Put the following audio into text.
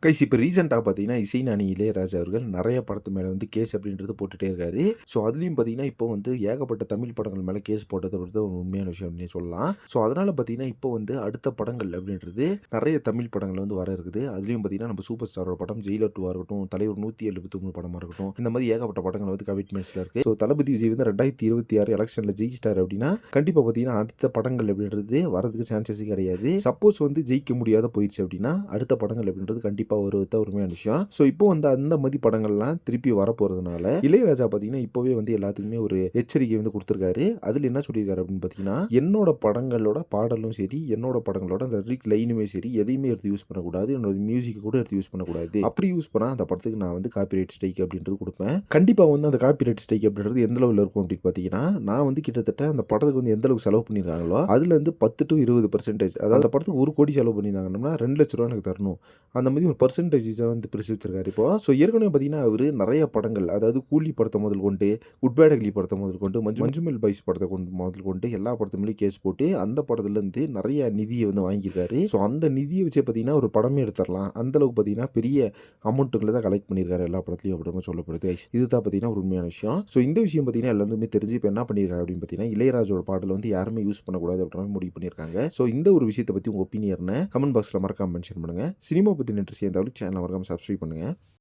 Guys இப்போ ரீசெண்டாக பார்த்தீங்கன்னா இசைஞானி இளையராஜா அவர்கள் நிறைய படத்து மேலே வந்து கேஸ் அப்படின்றது போட்டுகிட்டே இருக்காரு. ஸோ அதுலேயும் பார்த்தீங்கன்னா இப்போ வந்து ஏகப்பட்ட தமிழ் படங்கள் மேலே கேஸ் போட்டது அப்படின்றது ஒரு உண்மையான விஷயம் அப்படின்னு சொல்லலாம். ஸோ அதனால் பார்த்தீங்கன்னா இப்போ வந்து அடுத்த படங்கள் அப்படின்றது நிறைய தமிழ் படங்கள் வந்து வர இருக்குது. அதுலேயும் பார்த்தீங்கன்னா நம்ம சூப்பர் ஸ்டாரோட படம் ஜெயிலர் 2 இருக்கட்டும், தலைவர் 173 படமாக இருக்கட்டும், இந்த மாதிரி ஏகப்பட்ட படங்கள் வந்து கமிட்மெண்ட்ஸில் இருக்குது. ஸோ தளபதி விஜய் வந்து 2026 எலெக்ஷனில் ஜெயிச்சிட்டார் அப்படின்னா கண்டிப்பாக பார்த்தீங்கன்னா அடுத்த படங்கள் அப்படின்றது வரதுக்கு சான்சஸ் கிடையாது. சப்போஸ் வந்து ஜெயிக்க முடியாத போயிடுச்சு அப்படின்னா அடுத்த படங்கள் அப்படின்றது கண்டிப்பாக ஒரு உண்மையான விஷயம். ஸோ இப்போ வந்து அந்த மாதிரி படங்கள்லாம் திருப்பி வரப்போறதுனால இளையராஜா பார்த்தீங்கன்னா இப்போவே வந்து எல்லாத்துக்குமே ஒரு எச்சரிக்கை வந்து கொடுத்துருக்காரு. அதில் என்ன சொல்லியிருக்காரு அப்படின்னு பார்த்தீங்கன்னா, என்னோட படங்களோட பாடலும் சரி, என்னோட படங்களோட அந்த லிரிக் லைனுமே சரி, எதையுமே எடுத்து யூஸ் பண்ணக்கூடாது. என்னோட மியூசிக் கூட எடுத்து யூஸ் பண்ணக்கூடாது. அப்படி யூஸ் பண்ணா அந்த படத்துக்கு நான் வந்து காப்பிரைட் ஸ்ட்ரைக் அப்படின்றது கொடுப்பேன். கண்டிப்பா வந்து அந்த காப்பிரைட் ஸ்ட்ரைக் அப்படின்றது எந்த லெவலில் இருக்கும் அப்படின்னு பார்த்தீங்கன்னா, நான் வந்து கிட்டத்தட்ட அந்த படத்துக்கு வந்து எந்த அளவுக்கு செலவு பண்ணியிருக்காங்களோ அதுல இருந்து 10 to 20% அதாவது அந்த படத்துக்கு 1 கோடி செலவு பண்ணியிருந்தாங்கன்னா 2 லட்ச ரூபா எனக்கு தரணும். அந்த மாதிரி ஒரு பர்சன்டேஜஸை வந்து பிரித்து வச்சிருக்காரு இப்போ. ஸோ ஏற்கனவே பார்த்தீங்கன்னா அவர் நிறைய படங்கள், அதாவது கூலி படத்தை முதல் கொண்டு, குட் பேட் அக்லி படத்தை முதல் கொண்டு, மஞ்சுமெல் பாய்ஸ் படத்தை முதல் கொண்டு எல்லா படத்துலையும் கேஸ் போட்டு அந்த படத்துலேருந்து நிறைய நிதியை வந்து வாங்கியிருக்காரு. ஸோ அந்த நிதியை வச்சு பார்த்தீங்கன்னா ஒரு படமே எடுத்துடலாம். அந்த அளவுக்கு பார்த்தீங்கன்னா பெரிய அமௌண்ட்டுகளை தான் கலெக்ட் பண்ணியிருக்காரு எல்லா படத்துலையும் அப்படின்னு சொல்லப்படுது. இதுதான் பார்த்தீங்கன்னா ஒரு உண்மையான விஷயம். ஸோ இந்த விஷயம் பார்த்தீங்கன்னா எல்லாருமே தெரிஞ்சு இப்போ என்ன பண்ணியிருக்காரு அப்படின்னு பார்த்தீங்கன்னா இளையராஜோட பாடல் வந்து யாருமே யூஸ் பண்ணக்கூடாது அப்படின்னு முடிவு பண்ணியிருக்காங்க. ஸோ இந்த ஒரு விஷயத்தை பற்றி உங்கள் ஒப்பீனியனை கமெண்ட் பாக்ஸில் மறக்காம மென்ஷன் பண்ணுங்கள். சினிமா பற்றி இன்ட்ரெஸ்ட் சேர்ந்தாலும் சேனலை மறக்காம சப்ஸ்கிரைப் பண்ணுங்கள்.